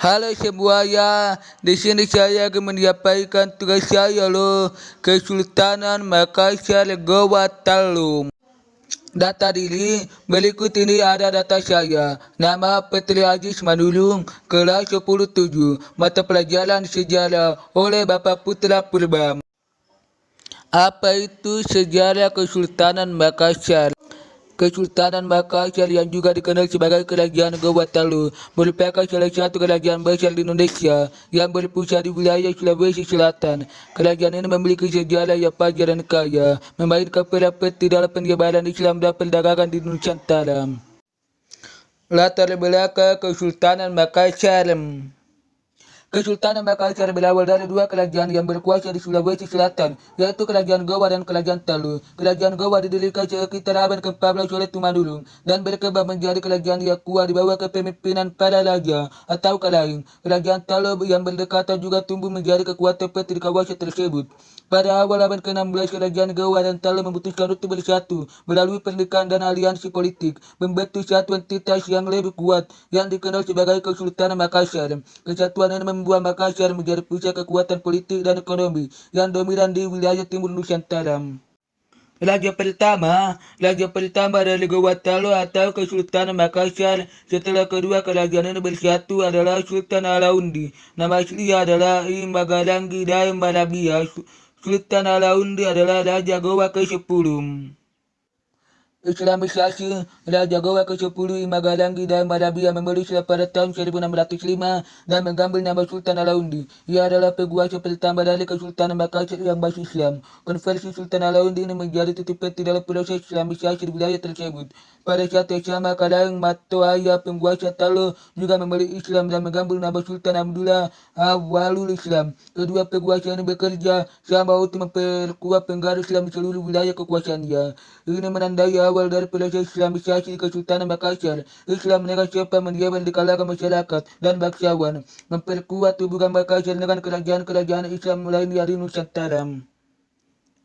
Halo semuanya, di sini saya akan menyampaikan tugas saya loh, Kesultanan Makassar Gorontalo. Data diri, berikut ini ada data saya. Nama Petri Aziz Manulung, kelas 10-7, mata pelajaran sejarah oleh Bapak Putra Purba. Apa itu sejarah Kesultanan Makassar? Kesultanan Makassar yang juga dikenal sebagai Kerajaan Gorontalo merupakan salah satu kerajaan besar di Indonesia yang berpusat di wilayah Sulawesi Selatan. Kerajaan ini memiliki sejarah yang panjang dan kaya, memainkan peran penting dalam penyebaran Islam dan perdagangan di Nusantara. Latar belakang Kesultanan Makassar. Kesultanan Makassar berawal dari dua kerajaan yang berkuasa di Sulawesi Selatan, yaitu Kerajaan Gowa dan Kerajaan Talu. Kerajaan Gowa didirikan sekitar abad ke-14 oleh Tumanggung dan berkembang menjadi kerajaan yang kuat di bawah kepemimpinan para raja atau lain. Kerajaan Talu yang berdekatan juga tumbuh menjadi kekuatan penting di kawasan tersebut. Pada awal abad ke-16, Kerajaan Gowa dan Talu memutuskan untuk bersatu melalui pernikahan dan aliansi politik, membentuk satu entitas yang lebih kuat yang dikenal sebagai Kesultanan Makassar. Kesatuan ini membuat Makassar menjadi pusat kekuatan politik dan ekonomi yang dominan di wilayah timur Nusantara. Raja pertama dari Gorontalo atau Kesultanan Makassar setelah kedua kerajaan ini bersatu adalah Sultan Alauddin. Nama aslinya adalah I Magalangi Daeng Barabia. Sultan Alauddin adalah Raja Gowa ke-10. Islamisasi. Raja Gowa ke-10 I Magalangi Daeng Barabia memeluk Islam pada tahun 1605 dan mengambil nama Sultan Alauddin. Ia adalah penguasa pertama dari Kesultanan Makassar yang masuk Islam. Konversi Sultan Alauddin ini menjadi titik penting dalam proses Islamisasi di wilayah tersebut. Pada saat yang sama, Kadaeng Mato Ayah penguasa Talu juga memeluk Islam dan mengambil nama Sultan Abdullah Awalul Islam. Kedua penguasa ini bekerja sama untuk memperkuat pengaruh Islam di seluruh wilayah kekuasaannya. Ini menandai awal dari proses Islamisasi Kesultanan Makassar. Islam dengan cepat menyebar di kalangan masyarakat dan bangsawan, memperkuat hubungan Makassar dengan kerajaan-kerajaan Islam lainnya di Nusantara.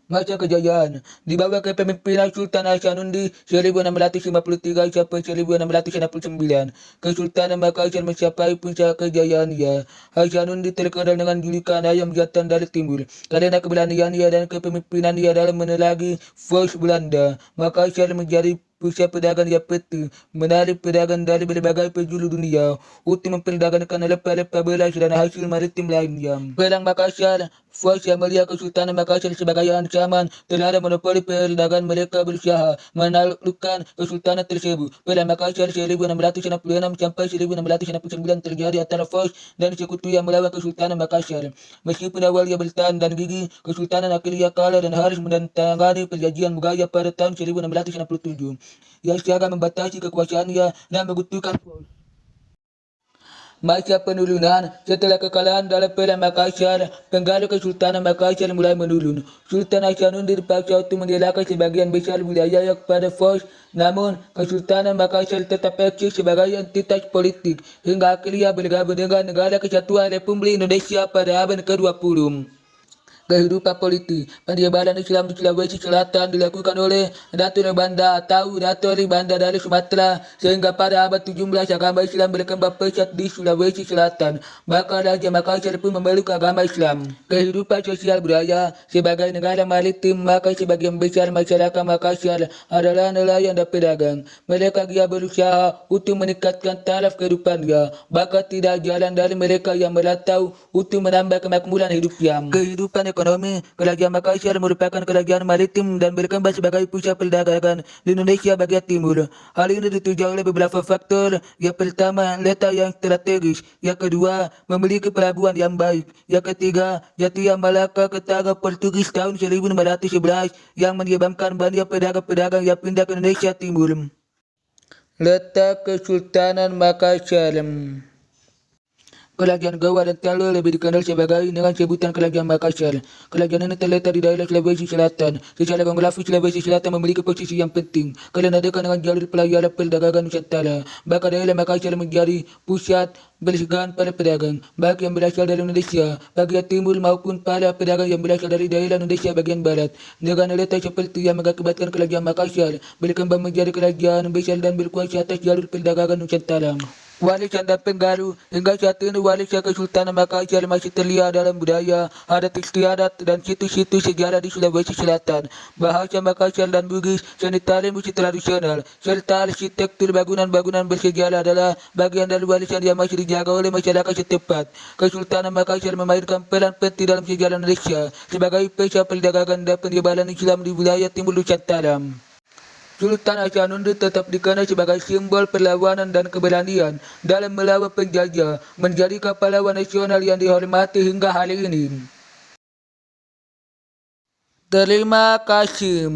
Masa kejayaan. Di bawah kepemimpinan Sultan Hasanuddin 1653 sampai 1669, Kesultanan Makassar mencapai puncak kejayaannya. Hasanuddin terkenal dengan julukan ayam jantan dari timur karena keberaniannya dan kepemimpinannya dalam menerangi force Belanda. Makassar menjadi pusat perdagangan yang penting, menarik pedagang dari berbagai penjuru dunia untuk memperdagangkan rempah-rempah beras dan hasil maritim lainnya. Perang Makassar. Force yang melihat Kesultanan Makassar sebagai ancaman terhadap monopoli perdagangan mereka berusaha menaklukkan kesultanan tersebut. Perang Makassar 1666 sampai 1669 terjadi antara Force dan sekutu yang melawan Kesultanan Makassar. Meskipun awalnya bertahan dan gigih, Kesultanan akhirnya kalah dan harus menandatangani perjanjian Bugaya pada tahun 1667 yang sangat membatasi kekuasaannya dan membutuhkan Force. Masa penurunan. Setelah kekalahan dalam Perang Makassar, pengaruh Kesultanan Makassar mulai menurun. Sultan Hasanuddin dipaksa untuk menyerahkan sebagian besar wilayahnya kepada Force. Namun, Kesultanan Makassar tetap eksis sebagai entitas politik hingga akhirnya bergabung dengan Negara Kesatuan Republik Indonesia pada abad ke-20. Kehidupan politik. Penyebaran Islam di Sulawesi Selatan dilakukan oleh Datuk Banda atau Datuk Banda dari Sumatera, sehingga pada abad 17 agama Islam berkembang pesat di Sulawesi Selatan. Bahkan Raja Makassar pun memeluk agama Islam. Kehidupan sosial budaya. Sebagai negara maritim, maka sebagian besar masyarakat Makassar adalah nelayan dan pedagang. Mereka giat berusaha untuk meningkatkan taraf kehidupannya. Bahkan tidak jarang dari mereka yang merantau untuk menambah kemakmuran hidupnya. Kehidupan ekonomi. Kerajaan Makassar merupakan kerajaan maritim dan berkembang sebagai pusat perdagangan di Indonesia bagian timur. Hal ini ditunjang oleh beberapa faktor. Yang pertama, letak yang strategis. Yang kedua, memiliki pelabuhan yang baik. Yang ketiga, jatuhnya Malaka ke tangan Portugis tahun 1511 yang menyebabkan banyak pedagang-pedagang yang pindah ke Indonesia Timur. Letak Kesultanan Makassar. Kerajaan Gowa dan Talu lebih dikenal sebagai dengan sebutan Kerajaan Makassar. Kerajaan ini terletak di daerah Sulawesi Selatan. Secara geografis, Sulawesi Selatan memiliki posisi yang penting karena dekat dengan jalur pelayaran perdagangan Nusantara. Bahkan daerah Makassar menjadi pusat bersegan para pedagang, baik yang berasal dari Indonesia bagian timur maupun para pedagang yang berasal dari daerah Indonesia bagian barat. Dengan letak seperti yang mengakibatkan Kerajaan Makassar berkembang menjadi kerajaan besar dan berkuasa atas jalur perdagangan Nusantara. warisan dan pengaruh. Hingga saat ini warisan Kesultanan Makassar masih terlihat dalam budaya, adat istiadat, dan situs-situs sejarah di Sulawesi Selatan. Bahasa Makassar dan Bugis, seni tari musik tradisional, serta arsitektur bangunan-bangunan bersejarah adalah bagian dari warisan yang masih dijaga oleh masyarakat setempat. Kesultanan Makassar memainkan peran penting dalam sejarah Indonesia sebagai pesa perdagangan dan penyebaran Islam di wilayah Timur Nusantara. Sultan Hasanuddin tetap dikenal sebagai simbol perlawanan dan keberanian dalam melawan penjajah, menjadi pahlawan nasional yang dihormati hingga hari ini. Terima kasih.